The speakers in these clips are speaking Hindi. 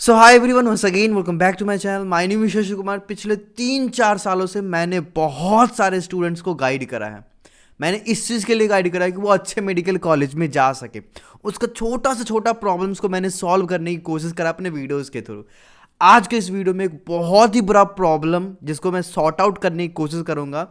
So hi everyone, once again welcome back to my channel. My name is Shashi Kumar. पिछले 3-4 सालों से मैंने बहुत सारे स्टूडेंट्स को गाइड करा है। मैंने इस चीज़ के लिए गाइड करा है कि वो अच्छे मेडिकल कॉलेज में जा सके। उसका छोटा से छोटा प्रॉब्लम्स को मैंने सॉल्व करने की कोशिश करा अपने वीडियोज़ के थ्रू। आज के इस वीडियो में एक बहुत ही बुरा प्रॉब्लम जिसको मैं सॉर्ट आउट करने की कोशिश करूँगा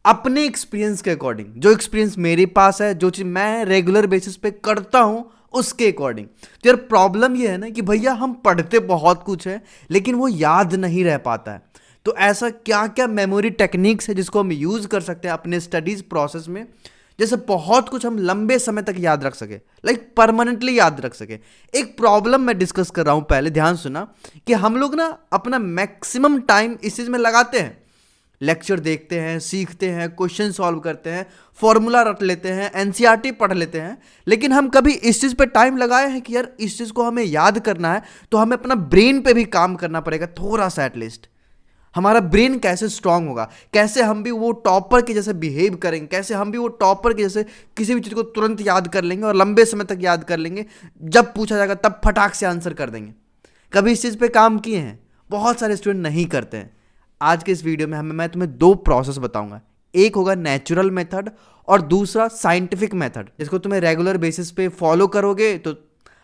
अपने एक्सपीरियंस के अकॉर्डिंग। जो एक्सपीरियंस मेरे पास है, जो चीज़ मैं रेगुलर बेसिस पे करता हूँ उसके अकॉर्डिंग। तो यार प्रॉब्लम ये है ना कि भैया हम पढ़ते बहुत कुछ है लेकिन वो याद नहीं रह पाता है। तो ऐसा क्या क्या मेमोरी टेक्निक्स है जिसको हम यूज़ कर सकते हैं अपने स्टडीज़ प्रोसेस में, जैसे बहुत कुछ हम लंबे समय तक याद रख सके, लाइक परमानेंटली याद रख सके। एक प्रॉब्लम मैं डिस्कस कर रहा हूँ, पहले ध्यान सुना कि हम लोग ना अपना मैक्सिमम टाइम इस चीज़ में लगाते हैं। लेक्चर देखते हैं, सीखते हैं, क्वेश्चन सॉल्व करते हैं, फॉर्मूला रट लेते हैं, एनसीईआरटी पढ़ लेते हैं, लेकिन हम कभी इस चीज़ पे टाइम लगाए हैं कि यार इस चीज़ को हमें याद करना है तो हमें अपना ब्रेन पे भी काम करना पड़ेगा थोड़ा सा एटलीस्ट। हमारा ब्रेन कैसे स्ट्रांग होगा, कैसे हम भी वो टॉपर के जैसे बिहेव करेंगे, कैसे हम भी वो टॉपर के जैसे किसी भी चीज़ को तुरंत याद कर लेंगे और लंबे समय तक याद कर लेंगे, जब पूछा जाएगा तब फटाक से आंसर कर देंगे। कभी इस चीज़ पे काम किए हैं? बहुत सारे स्टूडेंट नहीं करते हैं। आज के इस वीडियो में मैं तुम्हें दो प्रोसेस बताऊंगा। एक होगा नेचुरल मेथड और दूसरा साइंटिफिक मेथड, जिसको तुम्हें रेगुलर बेसिस पे फॉलो करोगे तो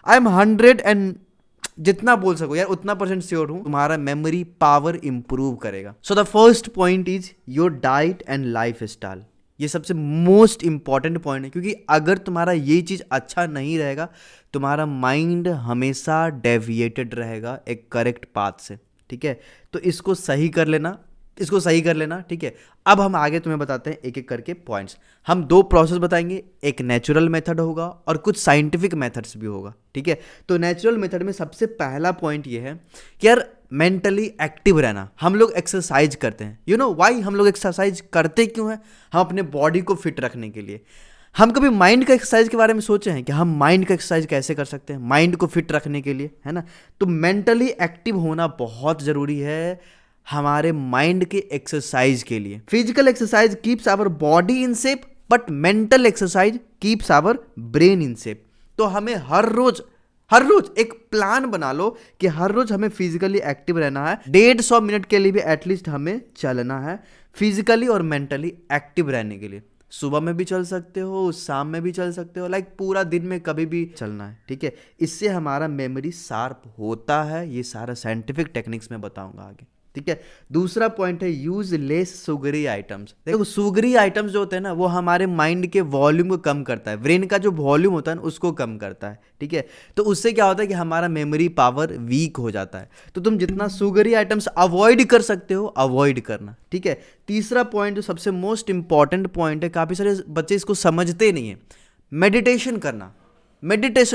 आई एम 100 एंड जितना बोल सको यार उतना % श्योर हूं तुम्हारा मेमोरी पावर इंप्रूव करेगा। So the first point is your diet and life style. ये सबसे मोस्ट इंपॉर्टेंट पॉइंट है, क्योंकि अगर तुम्हारा ये चीज़ अच्छा नहीं रहेगा तुम्हारा माइंड हमेशा डेविएटेड रहेगा एक करेक्ट पाथ से। ठीक है, तो इसको सही कर लेना, ठीक है। अब हम आगे तुम्हें बताते हैं एक एक करके पॉइंट्स। हम दो प्रोसेस बताएंगे, एक नेचुरल मेथड होगा और कुछ साइंटिफिक मेथड्स भी होगा। ठीक है, तो नेचुरल मेथड में सबसे पहला पॉइंट ये है कि यार मेंटली एक्टिव रहना। हम लोग एक्सरसाइज करते हैं, यू नो वाई हम लोग एक्सरसाइज करते क्यों हैं? हम अपने बॉडी को फिट रखने के लिए। हम कभी माइंड का एक्सरसाइज के बारे में सोचे हैं कि हम माइंड का एक्सरसाइज कैसे कर सकते हैं माइंड को फिट रखने के लिए, है ना? तो मेंटली एक्टिव होना बहुत ज़रूरी है हमारे माइंड के एक्सरसाइज के लिए। Physical exercise keeps our body in shape, but mental exercise keeps our brain in shape. तो हमें हर रोज एक प्लान बना लो कि हर रोज हमें फिजिकली एक्टिव रहना है। 150 मिनट के लिए भी एटलीस्ट हमें चलना है फिजिकली और मेंटली एक्टिव रहने के लिए। सुबह में भी चल सकते हो, शाम में भी चल सकते हो, लाइक पूरा दिन में कभी भी चलना है। ठीक है, इससे हमारा मेमोरी शार्प होता है। ये सारा साइंटिफिक टेक्निक्स में बताऊंगा आगे। ठीक है, दूसरा पॉइंट है यूज लेस सुगरी आइटम्स। देखो सुगरी आइटम्स जो होते हैं ना वो हमारे माइंड के वॉल्यूम को कम करता है, ब्रेन का जो वॉल्यूम होता है ना उसको कम करता है। ठीक है, तो उससे क्या होता है कि हमारा मेमोरी पावर वीक हो जाता है। तो तुम जितना सुगरी आइटम्स अवॉइड कर सकते हो अवॉइड करना। ठीक है, तीसरा पॉइंट जो सबसे मोस्ट इंपॉर्टेंट पॉइंट है, काफ़ी सारे बच्चे इसको समझते नहीं है, मेडिटेशन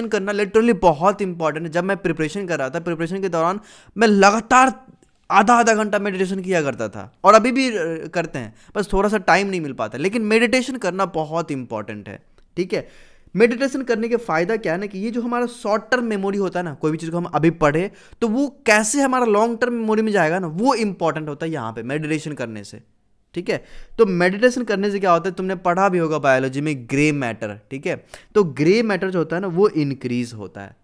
करना लिटरली बहुत इंपॉर्टेंट है। जब मैं प्रिपरेशन कर रहा था, प्रिपरेशन के दौरान मैं लगातार आधा घंटा मेडिटेशन किया करता था और अभी भी करते हैं, बस थोड़ा सा टाइम नहीं मिल पाता। लेकिन मेडिटेशन करना बहुत इंपॉर्टेंट है। ठीक है, मेडिटेशन करने के फ़ायदा क्या है ना कि ये जो हमारा शॉर्ट टर्म मेमोरी होता है ना, कोई भी चीज़ को हम अभी पढ़े तो वो कैसे हमारा लॉन्ग टर्म मेमोरी में जाएगा ना, वो इंपॉर्टेंट होता है यहाँ पे मेडिटेशन करने से। ठीक है, तो मेडिटेशन करने से क्या होता है, तुमने पढ़ा भी होगा बायोलॉजी में ग्रे मैटर। ठीक है, तो ग्रे मैटर जो होता है ना वो इंक्रीज होता है।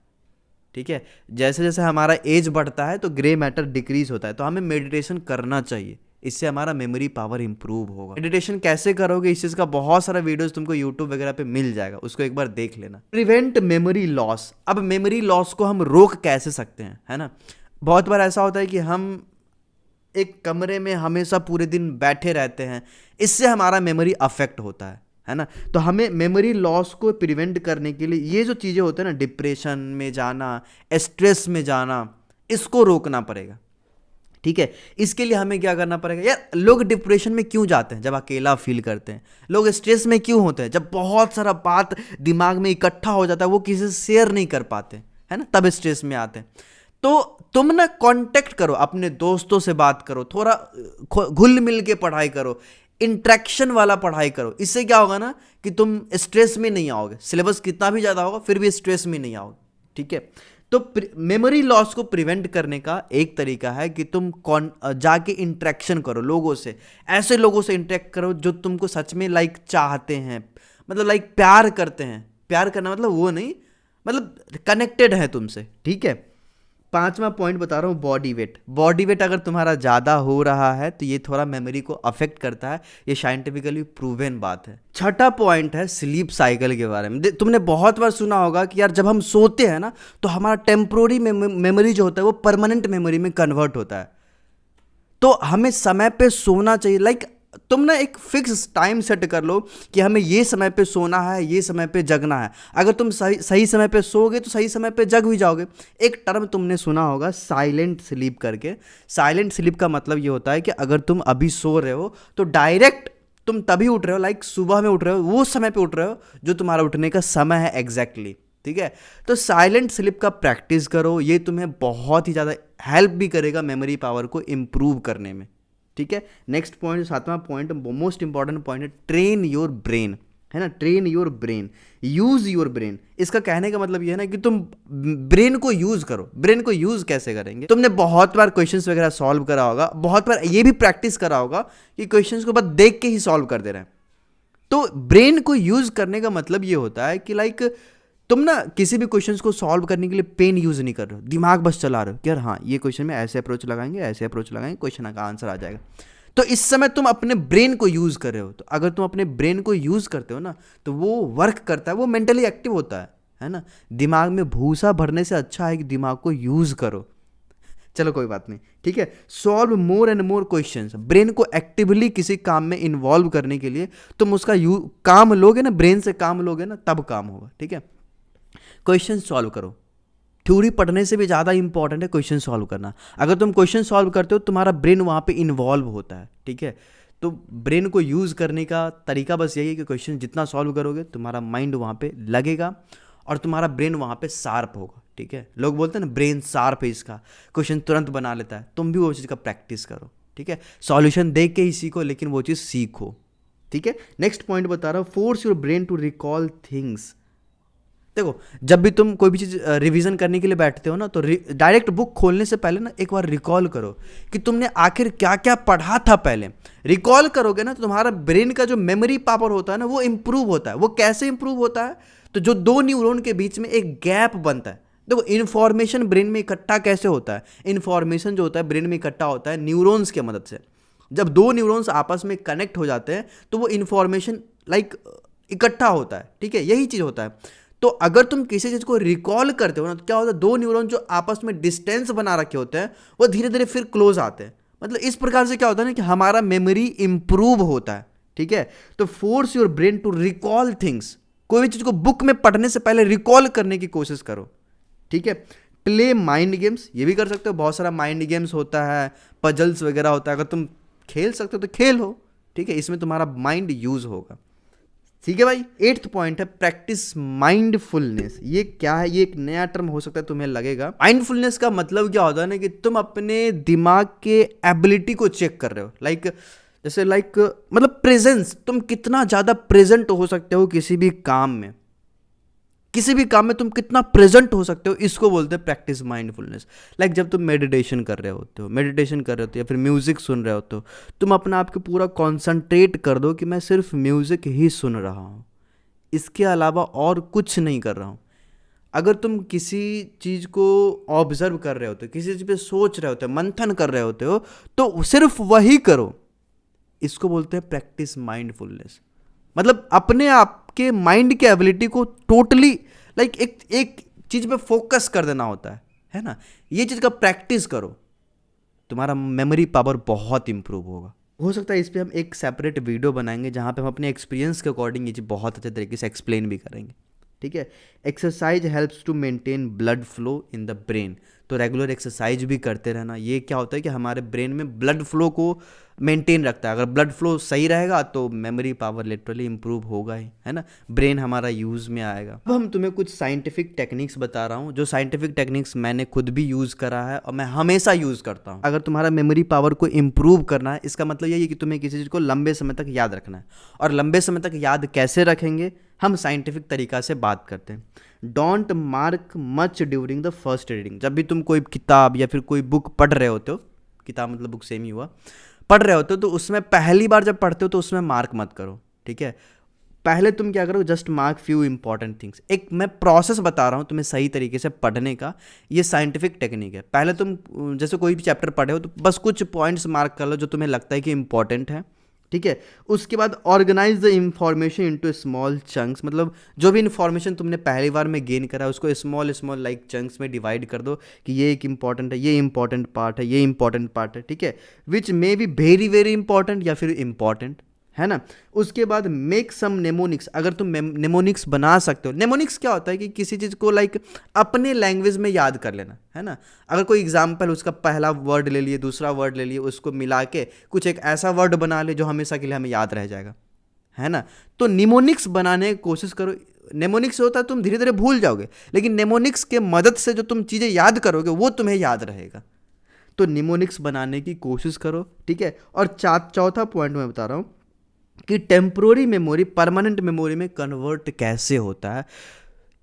ठीक है, जैसे जैसे हमारा एज बढ़ता है तो ग्रे मैटर डिक्रीज होता है। तो हमें मेडिटेशन करना चाहिए, इससे हमारा मेमोरी पावर इंप्रूव होगा। मेडिटेशन कैसे करोगे इस चीज़ का बहुत सारा वीडियोस तुमको यूट्यूब वगैरह पे मिल जाएगा, उसको एक बार देख लेना। Prevent memory loss. अब मेमोरी लॉस को हम रोक कैसे सकते हैं, है ना? बहुत बार ऐसा होता है कि हम एक कमरे में हमेशा पूरे दिन बैठे रहते हैं, इससे हमारा मेमोरी अफेक्ट होता है ना? तो हमें मेमोरी लॉस को प्रिवेंट करने के लिए ये जो चीज़ें होती हैं ना, डिप्रेशन में जाना, स्ट्रेस में जाना, इसको रोकना पड़ेगा। ठीक है, इसके लिए हमें क्या करना पड़ेगा? यार लोग डिप्रेशन में क्यों जाते हैं? जब अकेला फील करते हैं। लोग स्ट्रेस में क्यों होते हैं? जब बहुत सारा बात दिमाग में इकट्ठा हो जाता है, वो किसी से शेयर नहीं कर पाते, है ना, तब स्ट्रेस में आते हैं। तो तुम ना कांटेक्ट करो, अपने दोस्तों से बात करो, थोड़ा घुल मिल के पढ़ाई करो, इंट्रैक्शन वाला पढ़ाई करो। इससे क्या होगा ना कि तुम स्ट्रेस में नहीं आओगे, सिलेबस कितना भी ज़्यादा होगा फिर भी स्ट्रेस में नहीं आओगे। ठीक है, तो मेमोरी लॉस को प्रिवेंट करने का एक तरीका है कि तुम जाके इंट्रैक्शन करो लोगों से, ऐसे लोगों से इंटरेक्ट करो जो तुमको सच में लाइक चाहते हैं, मतलब लाइक प्यार करते हैं। प्यार करना मतलब वो नहीं, मतलब कनेक्टेड है तुमसे। ठीक है, पांचवा पॉइंट बता रहा हूँ, बॉडी वेट। बॉडी वेट अगर तुम्हारा ज़्यादा हो रहा है तो ये थोड़ा मेमोरी को अफेक्ट करता है, ये साइंटिफिकली प्रूवन बात है। छठा पॉइंट है स्लीप साइकिल के बारे में। तुमने बहुत बार सुना होगा कि यार जब हम सोते हैं ना तो हमारा टेम्प्रोरी मेमोरी जो होता है वो परमानेंट मेमोरी में कन्वर्ट होता है। तो हमें समय पे सोना चाहिए। लाइक तुम ना एक फिक्स टाइम सेट कर लो कि हमें ये समय पे सोना है, ये समय पे जगना है। अगर तुम सही समय पे सोओगे तो सही समय पे जग भी जाओगे। एक टर्म तुमने सुना होगा साइलेंट स्लीप करके। साइलेंट स्लीप का मतलब ये होता है कि अगर तुम अभी सो रहे हो तो डायरेक्ट तुम तभी उठ रहे हो, लाइक सुबह में उठ रहे हो, वो समय पे उठ रहे हो जो तुम्हारा उठने का समय है एग्जैक्टली। ठीक है, तो साइलेंट स्लीप का प्रैक्टिस करो, ये तुम्हें बहुत ही ज़्यादा हेल्प भी करेगा मेमोरी पावर को इम्प्रूव करने में। ठीक है, नेक्स्ट पॉइंट, सातवां पॉइंट, मोस्ट इंपॉर्टेंट पॉइंट है, ट्रेन योर ब्रेन, है ना। Train your brain, use your brain. इसका कहने का मतलब ये है ना कि तुम ब्रेन को यूज करो। ब्रेन को यूज कैसे करेंगे? तुमने बहुत बार क्वेश्चंस वगैरह सॉल्व करा होगा, बहुत बार ये भी प्रैक्टिस करा होगा कि क्वेश्चंस को बस देख के ही सॉल्व कर दे रहे हैं। तो ब्रेन को यूज करने का मतलब ये होता है कि लाइक तुम ना किसी भी क्वेश्चन को सॉल्व करने के लिए पेन यूज नहीं कर रहे हो, दिमाग बस चला रहे हो कि यार हाँ ये क्वेश्चन में ऐसे अप्रोच लगाएंगे, ऐसे अप्रोच लगाएंगे, क्वेश्चन का आंसर आ जाएगा। तो इस समय तुम अपने ब्रेन को यूज कर रहे हो। तो अगर तुम अपने ब्रेन को यूज करते हो ना तो वो वर्क करता है, वो मेंटली एक्टिव होता है ना। दिमाग में भूसा भरने से अच्छा है कि दिमाग को यूज करो। चलो कोई बात नहीं, ठीक है। Solve more and more questions. Brain को एक्टिवली किसी काम में इन्वॉल्व करने के लिए तुम उसका काम लोगे ना, ब्रेन से काम लोगे ना, तब काम होगा। ठीक है, क्वेश्चन सॉल्व करो। थ्योरी पढ़ने से भी ज़्यादा इंपॉर्टेंट है क्वेश्चन सॉल्व करना। अगर तुम क्वेश्चन सॉल्व करते हो तुम्हारा ब्रेन वहाँ पे इन्वॉल्व होता है। ठीक है, तो ब्रेन को यूज़ करने का तरीका बस यही है कि क्वेश्चन जितना सॉल्व करोगे तुम्हारा माइंड वहाँ पे लगेगा और तुम्हारा ब्रेन वहाँ पे शार्प होगा। ठीक है, लोग बोलते हैं ना ब्रेन शार्प है इसका, क्वेश्चन तुरंत बना लेता है। तुम भी वो चीज़ का प्रैक्टिस करो। ठीक है, सॉल्यूशन देख के ही सीखो लेकिन वो चीज़ सीखो। ठीक है, नेक्स्ट पॉइंट बता रहा हूँ, force your brain to recall things. देखो, जब भी तुम कोई भी चीज़ रिवीजन करने के लिए बैठते हो ना तो डायरेक्ट बुक खोलने से पहले ना एक बार रिकॉल करो कि तुमने आखिर क्या क्या पढ़ा था पहले। रिकॉल करोगे ना तो तुम्हारा ब्रेन का जो मेमोरी पावर होता है ना वो इम्प्रूव होता है। वो कैसे इम्प्रूव होता है? तो जो दो न्यूरॉन के बीच में एक गैप बनता है। देखो, इन्फॉर्मेशन ब्रेन में इकट्ठा कैसे होता है? इन्फॉर्मेशन जो होता है ब्रेन में इकट्ठा होता है न्यूरॉन्स की मदद से। जब दो न्यूरॉन्स आपस में कनेक्ट हो जाते हैं तो वो इन्फॉर्मेशन लाइक इकट्ठा होता है। ठीक है, यही चीज़ होता है। तो अगर तुम किसी चीज़ को रिकॉल करते हो ना तो क्या होता है, दो न्यूरॉन जो आपस में डिस्टेंस बना रखे होते हैं वो धीरे धीरे फिर क्लोज आते हैं। मतलब इस प्रकार से क्या होता है ना कि हमारा मेमोरी इंप्रूव होता है। ठीक है, तो force your brain to recall things. कोई भी चीज़ को बुक में पढ़ने से पहले रिकॉल करने की कोशिश करो। ठीक है, प्ले माइंड गेम्स, ये भी कर सकते हो। बहुत सारा माइंड गेम्स होता है, पजल्स वगैरह होता है। अगर तुम खेल सकते हो तो खेलो। ठीक है, इसमें तुम्हारा माइंड यूज होगा। ठीक है भाई, एट्थ पॉइंट है प्रैक्टिस माइंडफुलनेस। ये क्या है? ये एक नया टर्म हो सकता है, तुम्हें लगेगा। माइंडफुलनेस का मतलब क्या होता है ना कि तुम अपने दिमाग के एबिलिटी को चेक कर रहे हो। जैसे मतलब प्रेजेंस, तुम कितना ज़्यादा प्रेजेंट हो सकते हो किसी भी काम में। किसी भी काम में तुम कितना प्रेजेंट हो सकते हो, इसको बोलते हैं प्रैक्टिस माइंडफुलनेस। जब तुम मेडिटेशन कर रहे होते हो या फिर म्यूजिक सुन रहे होते हो, तुम अपने आप को पूरा कॉन्सेंट्रेट कर दो कि मैं सिर्फ म्यूजिक ही सुन रहा हूँ, इसके अलावा और कुछ नहीं कर रहा हूँ। अगर तुम किसी चीज़ को ऑब्जर्व कर रहे होते हो, किसी चीज़ पे सोच रहे होते हो, मंथन कर रहे होते हो, तो सिर्फ वही करो। इसको बोलते हैं प्रैक्टिस माइंडफुलनेस। मतलब अपने आप के माइंड के एबिलिटी को टोटली एक चीज पे फोकस कर देना होता है ना। ये चीज का प्रैक्टिस करो, तुम्हारा मेमोरी पावर बहुत इंप्रूव होगा। हो सकता है इस पे हम एक सेपरेट वीडियो बनाएंगे जहाँ पे हम अपने एक्सपीरियंस के अकॉर्डिंग ये चीज़ बहुत अच्छे तरीके से एक्सप्लेन भी करेंगे। ठीक है, exercise helps to maintain blood flow in the brain. तो रेगुलर एक्सरसाइज भी करते रहना। ये क्या होता है कि हमारे ब्रेन में ब्लड फ्लो को मेंटेन रखता है। अगर ब्लड फ्लो सही रहेगा तो मेमोरी पावर लिटरली इंप्रूव होगा ही, है ना। ब्रेन हमारा यूज़ में आएगा। अब हम तुम्हें कुछ साइंटिफिक टेक्निक्स बता रहा हूँ, जो साइंटिफिक टेक्निक्स मैंने खुद भी यूज़ करा है और मैं हमेशा यूज़ करता हूँ। अगर तुम्हारा मेमोरी पावर को इम्प्रूव करना है, इसका मतलब यही है कि तुम्हें किसी चीज़ को लंबे समय तक याद रखना है। और लंबे समय तक याद कैसे रखेंगे, हम साइंटिफिक तरीका से बात करते हैं। Don't mark much during the first reading. जब भी तुम कोई किताब या फिर कोई बुक पढ़ रहे होते हो, किताब मतलब बुक सेम ही हुआ, पढ़ रहे होते हो, तो उसमें पहली बार जब पढ़ते हो तो उसमें मार्क मत करो। ठीक है, पहले तुम क्या करो, just mark few important things. एक मैं प्रोसेस बता रहा हूँ तुम्हें सही तरीके से पढ़ने का, ये साइंटिफिक टेक्निक है। पहले तुम जैसे कोई भी चैप्टर पढ़े हो तो बस कुछ पॉइंट्स मार्क कर लो जो तुम्हें लगता है कि इंपॉर्टेंट है, ठीक है। उसके बाद organise the information into small chunks, मतलब जो भी इंफॉर्मेशन तुमने पहली बार में गेन करा है उसको स्मॉल स्मॉल लाइक चंक्स में डिवाइड कर दो कि ये एक इंपॉर्टेंट है, ये इंपॉर्टेंट पार्ट है, ये इंपॉर्टेंट पार्ट है, ठीक है, which may be very very important या फिर इंपॉर्टेंट, है ना। उसके बाद मेक सम नेमोनिक्स, अगर तुम नेमोनिक्स बना सकते हो। नेमोनिक्स क्या होता है कि किसी चीज़ को लाइक अपने लैंग्वेज में याद कर लेना, है ना। अगर कोई एग्जाम्पल, उसका पहला वर्ड ले लिए, दूसरा वर्ड ले लिए, उसको मिला के कुछ एक ऐसा वर्ड बना ले जो हमेशा के लिए हमें याद रह जाएगा, है ना। तो निमोनिक्स बनाने की कोशिश करो। नेमोनिक्स होता है तुम धीरे धीरे भूल जाओगे, लेकिन नेमोनिक्स के मदद से जो तुम चीज़ें याद करोगे वो तुम्हें याद रहेगा। तो निमोनिक्स बनाने की कोशिश करो, ठीक है। और चौथा पॉइंट मैं बता रहा हूँ कि टेम्प्रोरी मेमोरी परमानेंट मेमोरी में कन्वर्ट कैसे होता है।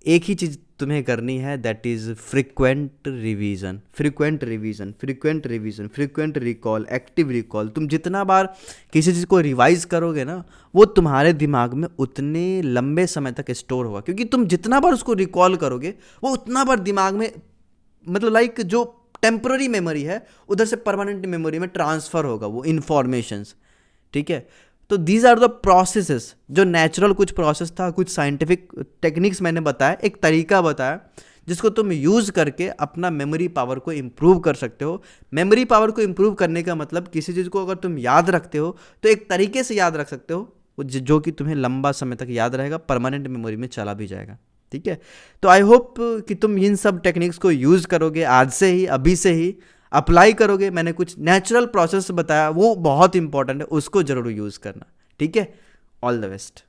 एक ही चीज़ तुम्हें करनी है, that is frequent revision, frequent revision, frequent revision, frequent recall, active recall. तुम जितना बार किसी चीज़ को रिवाइज करोगे ना, वो तुम्हारे दिमाग में उतने लंबे समय तक स्टोर होगा, क्योंकि तुम जितना बार उसको रिकॉल करोगे वो उतना बार दिमाग में, मतलब लाइक जो टेम्प्रोरी मेमोरी है उधर से परमानेंट मेमोरी में ट्रांसफ़र होगा वो इन्फॉर्मेशंस, ठीक है। तो दीज आर द प्रोसेसेस, जो नेचुरल कुछ प्रोसेस था, कुछ साइंटिफिक टेक्निक्स मैंने बताया, एक तरीका बताया जिसको तुम यूज़ करके अपना मेमोरी पावर को इम्प्रूव कर सकते हो। मेमोरी पावर को इम्प्रूव करने का मतलब किसी चीज़ को अगर तुम याद रखते हो तो एक तरीके से याद रख सकते हो जो कि तुम्हें लंबा समय तक याद रहेगा, परमानेंट मेमोरी में चला भी जाएगा, ठीक है। तो आई होप कि तुम इन सब टेक्निक्स को यूज़ करोगे, आज से ही, अभी से ही अप्लाई करोगे। मैंने कुछ नेचुरल प्रोसेस बताया वो बहुत इंपॉर्टेंट है, उसको ज़रूर यूज़ करना, ठीक है। All the best.